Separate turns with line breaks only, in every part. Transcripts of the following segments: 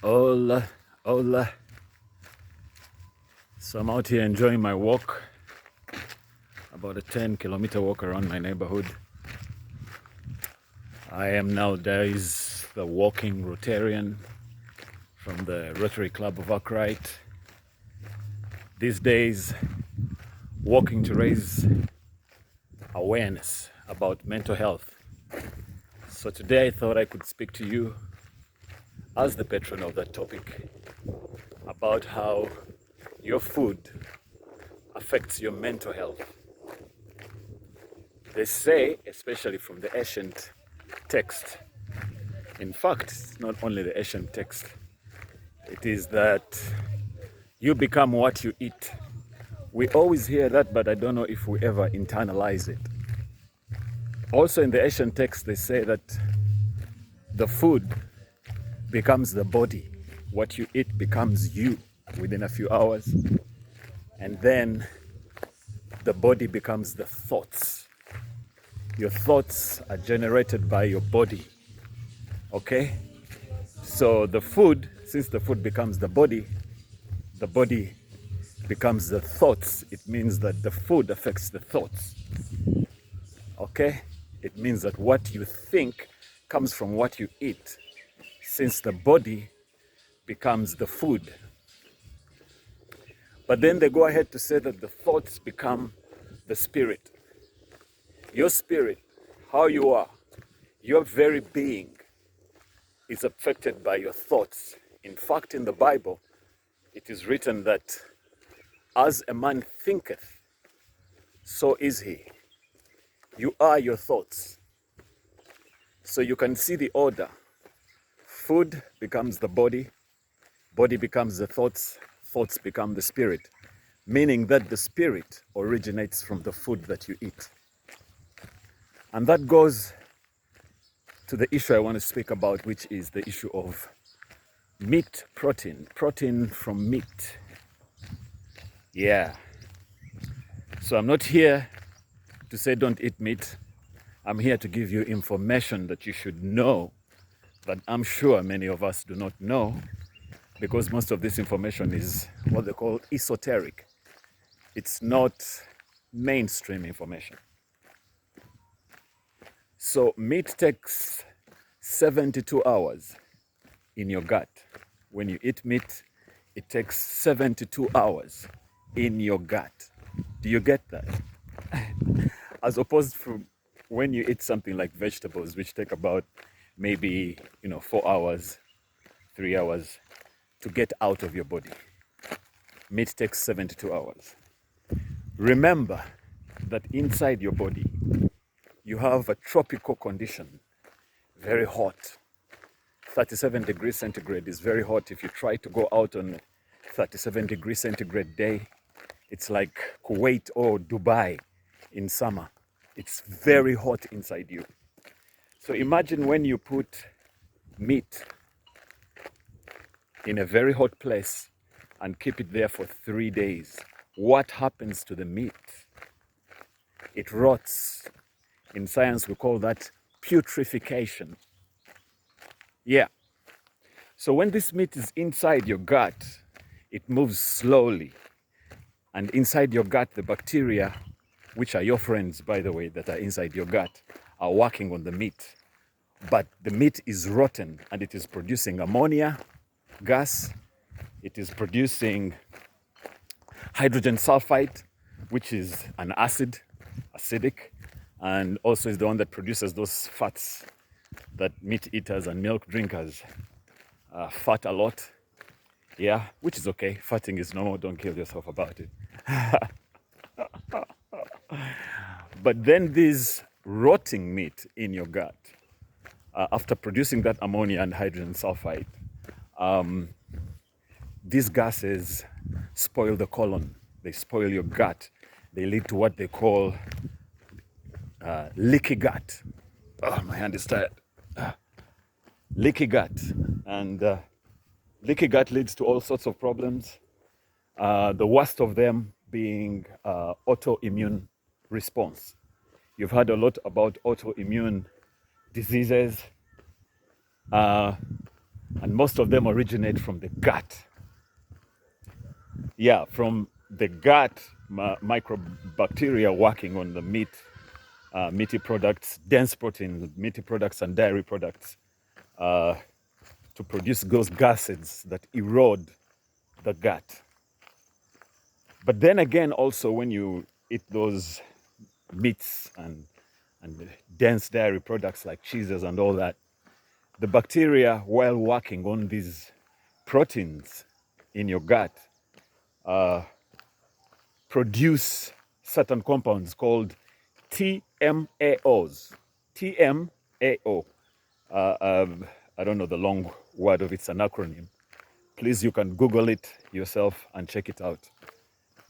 Hola, hola. So I'm out here enjoying my walk, about a 10-kilometer walk around my neighborhood. I am nowadays the walking Rotarian from the Rotary Club of Arkwright. These days, walking to raise awareness about mental health. So today I thought I could speak to you as the patron of that topic about how your food affects your mental health. They say, especially from the ancient text, in fact, it's not only the ancient text, it is that you become what you eat. We always hear that, but I don't know if we ever internalize it. Also, in the ancient text, they say that the food becomes the body. What you eat becomes you within a few hours. And then the body becomes the thoughts. Your thoughts are generated by your body. Okay? So the food, since the food becomes the body becomes the thoughts. It means that the food affects the thoughts. Okay? It means that what you think comes from what you eat, since the body becomes the food. But then they go ahead to say that the thoughts become the spirit. Your spirit, how you are, your very being is affected by your thoughts. In fact, in the Bible, it is written that as a man thinketh, so is he. You are your thoughts. So you can see the order. Food becomes the body, body becomes the thoughts, thoughts become the spirit, meaning that the spirit originates from the food that you eat. And that goes to the issue I want to speak about, which is the issue of meat protein, protein from meat. Yeah. So I'm not here to say don't eat meat. I'm here to give you information that you should know, that I'm sure many of us do not know, because most of this information is what they call esoteric. It's not mainstream information. So meat takes 72 hours in your gut. When you eat meat, it takes 72 hours in your gut. Do you get that? As opposed to when you eat something like vegetables, which take about maybe 4 hours, 3 hours to get out of your body. Meat takes 72 hours. Remember that inside your body, you have a tropical condition, very hot. 37 degrees centigrade is very hot. If you try to go out on a 37 degrees centigrade day, it's like Kuwait or Dubai in summer. It's very hot inside you. So imagine when you put meat in a very hot place and keep it there for 3 days. What happens to the meat? It rots. In science, we call that putrefaction. Yeah. So when this meat is inside your gut, it moves slowly. And inside your gut, the bacteria, which are your friends, by the way, that are inside your gut, are working on the meat. But the meat is rotten and it is producing ammonia gas. It is producing hydrogen sulfide, which is an acid, acidic, and also is the one that produces those fats that meat eaters and milk drinkers fat a lot. Yeah, which is okay. Fatting is normal. Don't kill yourself about it. But then this rotting meat in your gut, after producing that ammonia and hydrogen sulfide, these gases spoil the colon. They spoil your gut. They lead to what they call leaky gut. Oh, my hand is tired. Leaky gut. And leaky gut leads to all sorts of problems. The worst of them being autoimmune response. You've heard a lot about autoimmune diseases. And most of them originate from the gut. Yeah, from the gut, microbacteria working on the meaty products, dense protein, meaty products, and dairy products to produce those gases that erode the gut. But then again, also when you eat those meats and dense dairy products like cheeses and all that, the bacteria, while working on these proteins in your gut, produce certain compounds called TMAOs. TMAO. I don't know the long word of it's an acronym. Please, you can Google it yourself and check it out.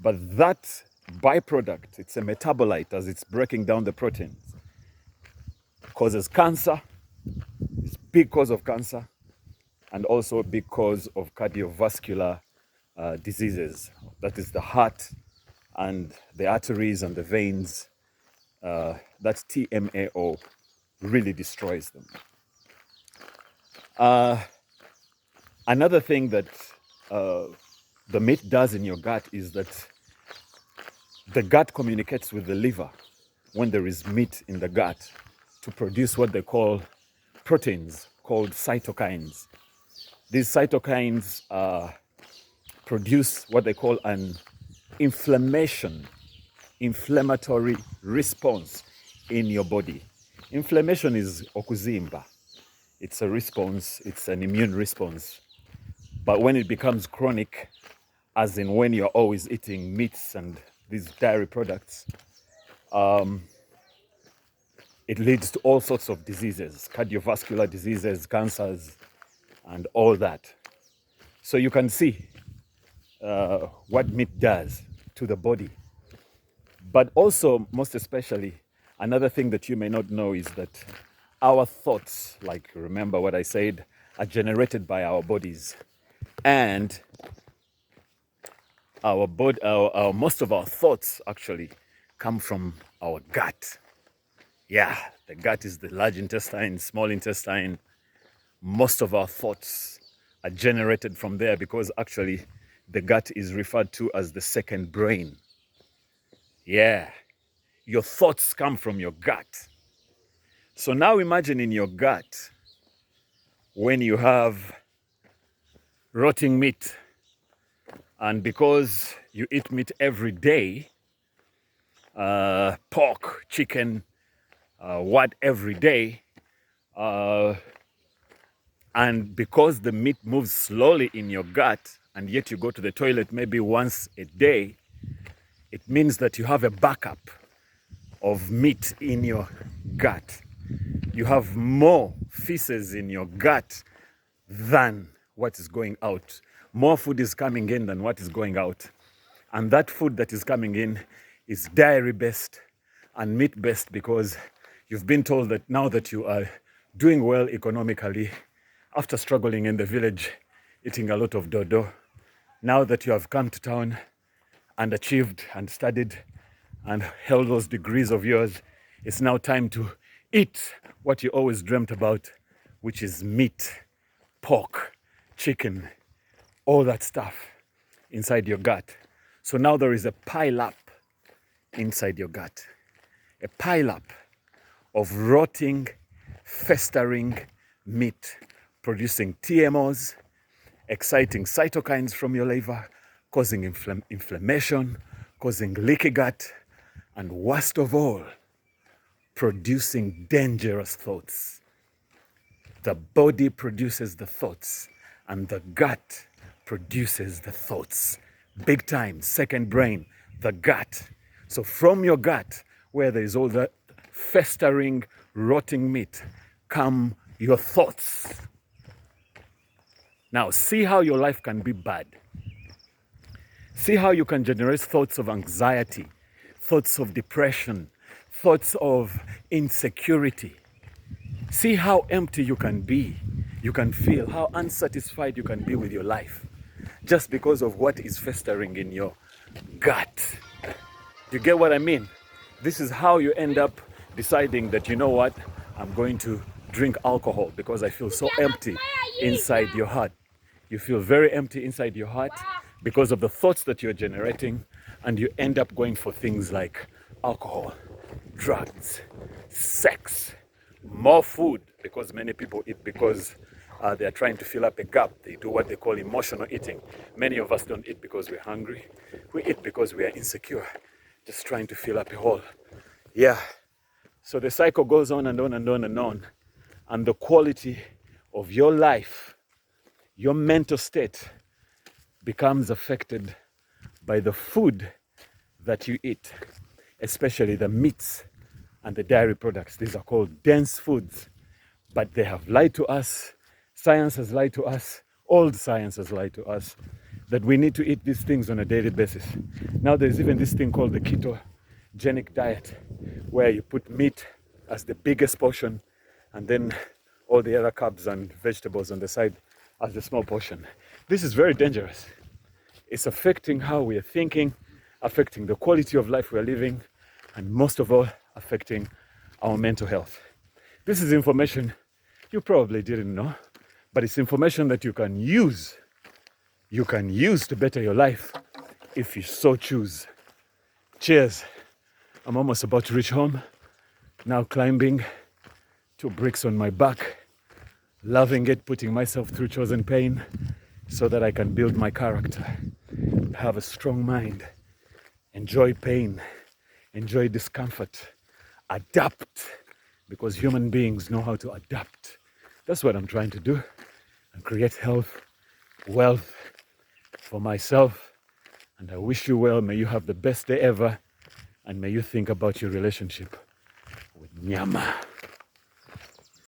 But that byproduct, it's a metabolite as it's breaking down the proteins, causes cancer. It's a big cause of cancer and also a big cause of cardiovascular diseases. That is the heart and the arteries and the veins. That TMAO really destroys them. Another thing that the meat does in your gut is that the gut communicates with the liver when there is meat in the gut to produce what they call proteins called cytokines. These cytokines produce what they call an inflammatory response in your body. Inflammation is okuzimba. It's a response, it's an immune response. But when it becomes chronic, as in when you're always eating meats and these dairy products, it leads to all sorts of diseases, cardiovascular diseases, cancers, and all that. So you can see what meat does to the body. But also, most especially, another thing that you may not know is that our thoughts, like remember what I said, are generated by our bodies. And most of our thoughts actually come from our gut. Yeah, the gut is the large intestine, small intestine. Most of our thoughts are generated from there because actually the gut is referred to as the second brain. Yeah, your thoughts come from your gut. So now imagine in your gut when you have rotting meat, and because you eat meat every day, pork, chicken, what every day, and because the meat moves slowly in your gut, and yet you go to the toilet maybe once a day, it means that you have a backup of meat in your gut. You have more feces in your gut than what is going out. More food is coming in than what is going out. And that food that is coming in is dairy based and meat based because you've been told that now that you are doing well economically, after struggling in the village, eating a lot of dodo, now that you have come to town and achieved and studied and held those degrees of yours, it's now time to eat what you always dreamt about, which is meat, pork, chicken, all that stuff inside your gut. So now there is a pile up inside your gut, a pile up of rotting, festering meat, producing TMOs, exciting cytokines from your liver, causing inflammation, causing leaky gut, and worst of all, producing dangerous thoughts. The body produces the thoughts, and the gut produces the thoughts. Big time, second brain, the gut. So from your gut, where there is all that festering, rotting meat, come your thoughts. Now, see how your life can be bad. See how you can generate thoughts of anxiety, thoughts of depression, thoughts of insecurity. See how empty you can be. You can feel how unsatisfied you can be with your life just because of what is festering in your gut. You get what I mean? This is how you end up deciding that, you know what, I'm going to drink alcohol because I feel so empty inside your heart. You feel very empty inside your heart because of the thoughts that you're generating, and you end up going for things like alcohol, drugs, sex, more food, because many people eat because they're trying to fill up a gap. They do what they call emotional eating. Many of us don't eat because we're hungry. We eat because we are insecure, just trying to fill up a hole. Yeah. So the cycle goes on and on and on and on. And the quality of your life, your mental state, becomes affected by the food that you eat, especially the meats and the dairy products. These are called dense foods, but they have lied to us. Science has lied to us. Old science has lied to us that we need to eat these things on a daily basis. Now there's even this thing called the ketogenic diet, where you put meat as the biggest portion and then all the other carbs and vegetables on the side as the small portion. This is very dangerous. It's affecting how we are thinking, affecting the quality of life we are living, and most of all, affecting our mental health. This is information you probably didn't know, but it's information that you can use. You can use to better your life if you so choose. Cheers. I'm almost about to reach home. Now climbing 2 bricks on my back, loving it, putting myself through chosen pain so that I can build my character, have a strong mind, enjoy pain, enjoy discomfort, adapt, because human beings know how to adapt. That's what I'm trying to do, and create health, wealth for myself. And I wish you well. May you have the best day ever, and may you think about your relationship with Nyama.